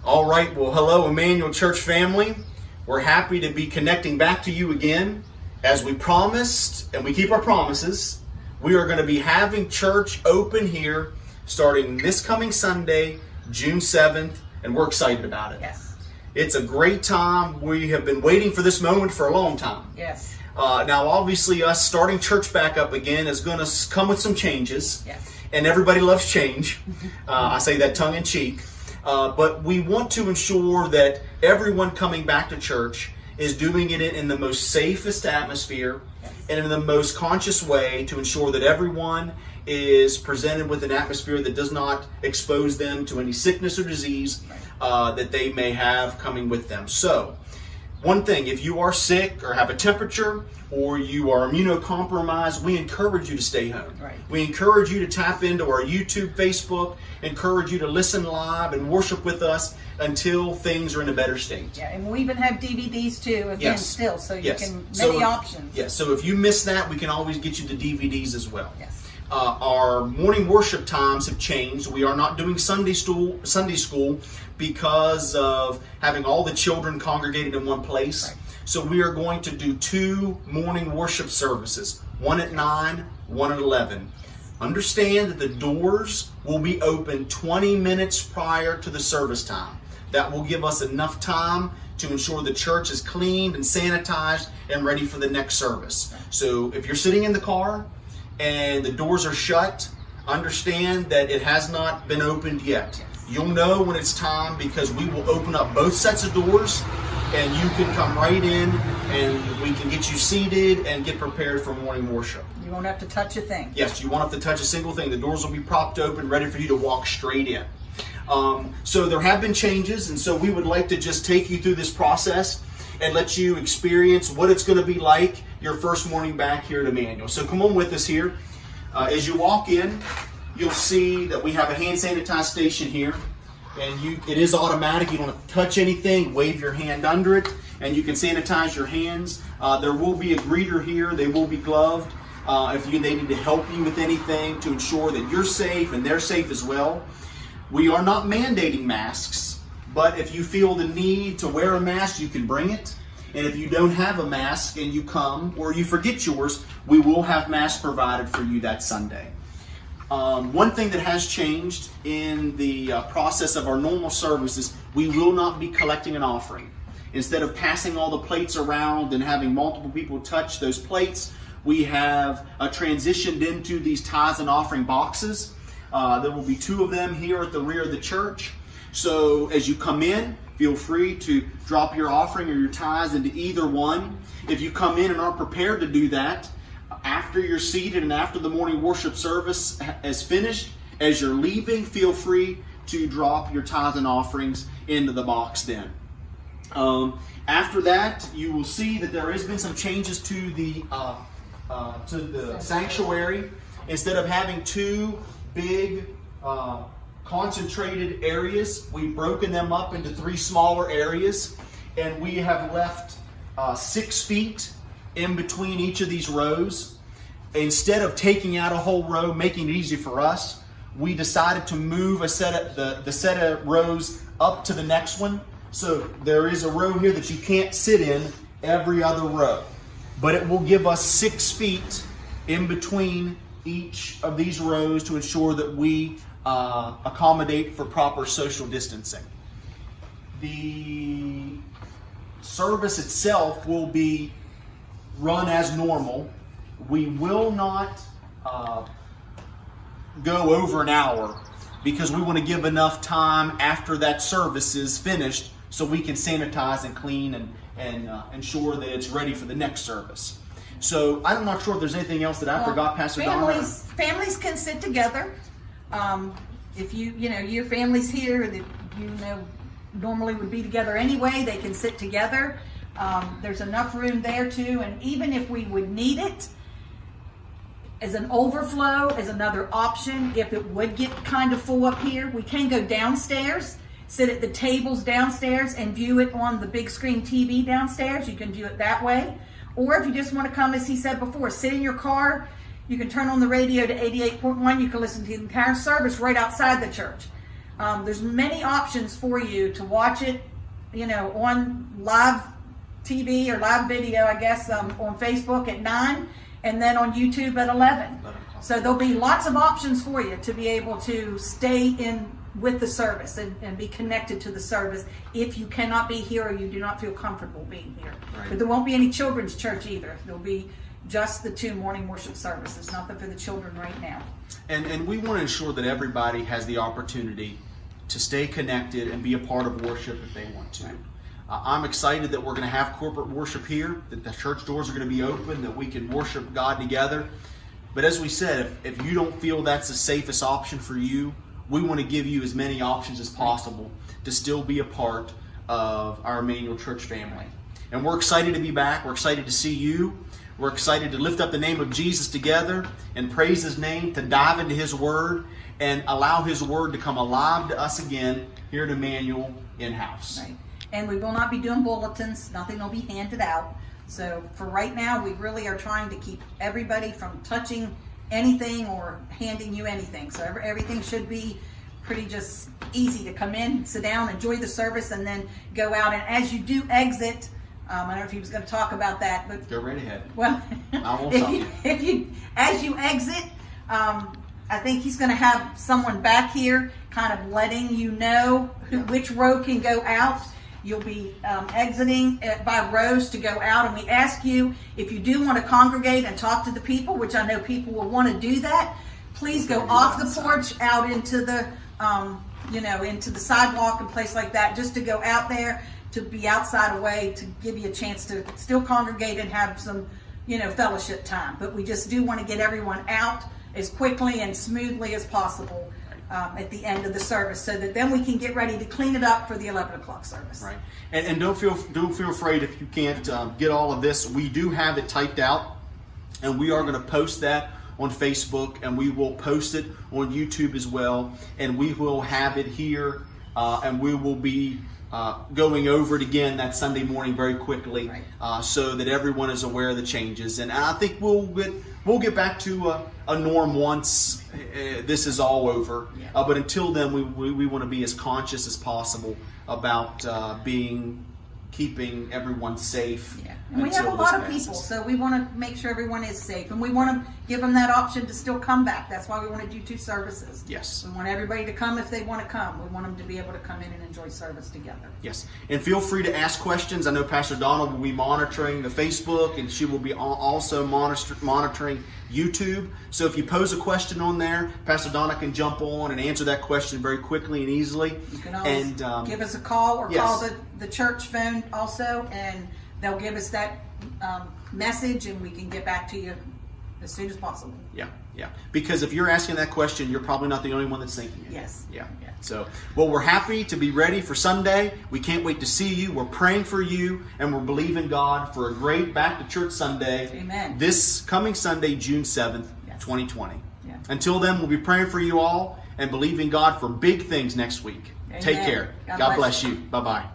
All right, well, hello, Emmanuel Church family. We're happy to be connecting back to you again. As we promised, and we keep our promises, we are going to be having church open here starting this coming Sunday, June 7th, and we're excited about it. Yes. It's a great time. We have been waiting for this moment for a long time. Yes. Now, obviously, us starting church back up again is going to come with some changes. Yes. And everybody loves change. I say that tongue in cheek. But we want to ensure that everyone coming back to church is doing it in the most safest atmosphere and in the most conscious way to ensure that everyone is presented with an atmosphere that does not expose them to any sickness or disease that they may have coming with them. So, one thing, if you are sick or have a temperature or you are immunocompromised, we encourage you to stay home. Right. We encourage you to tap into our YouTube, Facebook, encourage you to listen live and worship with us until things are in a better state. Yeah, and we even have DVDs too, again, still, so you can, many options. Yes, so if you miss that, we can always get you the DVDs as well. Yes. Our morning worship times have changed. We are not doing Sunday school because of having all the children congregated in one place. Right. So we are going to do 2 morning worship services, one at 9, one at 11. Understand that the doors will be open 20 minutes prior to the service time. That will give us enough time to ensure the church is cleaned and sanitized and ready for the next service. So if you're sitting in the car and the doors are shut, understand that it has not been opened yet. You'll know when it's time because we will open up both sets of doors and you can come right in and we can get you seated and get prepared for morning worship. You won't have to touch a thing. Yes, you won't have to touch a single thing. The doors will be propped open, ready for you to walk straight in. So there have been changes, and so we would like to just take you through this process and let you experience what it's going to be like your first morning back here at Emmanuel. So come on with us here. As you walk in, you'll see that we have a hand sanitize station here. And it is automatic. You don't have to touch anything. Wave your hand under it, and you can sanitize your hands. There will be a greeter here. They will be gloved. If they need to help you with anything to ensure that you're safe and they're safe as well. We are not mandating masks, but if you feel the need to wear a mask, you can bring it. And if you don't have a mask and you come or you forget yours, we will have masks provided for you that Sunday. One thing that has changed in the process of our normal services, we will not be collecting an offering. Instead of passing all the plates around and having multiple people touch those plates, we have transitioned into these tithes and offering boxes. There will be 2 of them here at the rear of the church. So as you come in, feel free to drop your offering or your tithes into either one. If you come in and aren't prepared to do that, after you're seated and after the morning worship service is finished, as you're leaving, feel free to drop your tithes and offerings into the box then. After that, you will see that there has been some changes to the sanctuary. Instead of having 2 big concentrated areas, we've broken them up into 3 smaller areas, and we have left 6 feet in between each of these rows. Instead of taking out a whole row, making it easy for us, we decided to move the set of rows up to the next one. So there is a row here that you can't sit in every other row, but it will give us 6 feet in between each of these rows to ensure that we accommodate for proper social distancing. The service itself will be run as normal. We will not go over an hour because we want to give enough time after that service is finished so we can sanitize and clean and ensure that it's ready for the next service. So I'm not sure if there's anything else that I forgot, Pastor Donna. Families can sit together. If your family's here that normally would be together anyway, they can sit together. There's enough room there too, and even if we would need it as an overflow, as another option, if it would get kind of full up here, we can go downstairs, sit at the tables downstairs and view it on the big screen TV downstairs. You can view it that way. Or if you just want to come, as he said before, sit in your car, you can turn on the radio to 88.1. You can listen to the entire service right outside the church. There's many options for you to watch it, on live TV or live video, I guess, on Facebook at 9, and then on YouTube at 11. So there'll be lots of options for you to be able to stay in with the service and be connected to the service if you cannot be here or you do not feel comfortable being here. Right. But there won't be any children's church either. There'll be just the 2 morning worship services, nothing for the children right now. And we want to ensure that everybody has the opportunity to stay connected and be a part of worship if they want to. I'm excited that we're going to have corporate worship here, that the church doors are going to be open, that we can worship God together. But as we said, if you don't feel that's the safest option for you, we want to give you as many options as possible to still be a part of our Emmanuel Church family. And we're excited to be back. We're excited to see you. We're excited to lift up the name of Jesus together and praise His name, to dive into His Word and allow His Word to come alive to us again here at Emmanuel in-house. Right. And we will not be doing bulletins. Nothing will be handed out. So for right now, we really are trying to keep everybody from touching anything or handing you anything. So everything should be pretty just easy to come in, sit down, enjoy the service, and then go out. And as you do exit, I don't know if he was going to talk about that, but go right ahead. Well, I won't stop you. As you exit, I think he's going to have someone back here kind of letting you know which row can go out. You'll be exiting by rows to go out, and we ask you, if you do want to congregate and talk to the people, which I know people will want to do that, please go off the porch out into the, into the sidewalk and place like that, just to go out there, to be outside away, to give you a chance to still congregate and have some, fellowship time. But we just do want to get everyone out as quickly and smoothly as possible at the end of the service, so that then we can get ready to clean it up for the 11 o'clock service. Right. And don't feel afraid if you can't get all of this. We do have it typed out, and we are going to post that on Facebook, and we will post it on YouTube as well, and we will have it here, and we will be going over it again that Sunday morning very quickly, right. So that everyone is aware of the changes. And I think we'll get back to a norm once this is all over. Yeah. But until then, we want to be as conscious as possible about keeping everyone safe. Yeah. And we have a lot of people, so we want to make sure everyone is safe, and we want to give them that option to still come back. That's why we want to do 2 services. Yes. We want everybody to come if they want to come. We want them to be able to come in and enjoy service together. Yes. And feel free to ask questions. I know Pastor Donna will be monitoring the Facebook, and she will be also monitoring YouTube. So if you pose a question on there, Pastor Donna can jump on and answer that question very quickly and easily. You can always give us a call, or yes. call the church phone also, and they'll give us that message, and we can get back to you as soon as possible. Yeah. Because if you're asking that question, you're probably not the only one that's thinking it. Yes. Yeah. So, we're happy to be ready for Sunday. We can't wait to see you. We're praying for you, and we're believing God for a great Back to Church Sunday. Amen. This coming Sunday, June 7th, yes. 2020. Yeah. Until then, we'll be praying for you all and believing God for big things next week. Amen. Take care. God bless you. Bye-bye.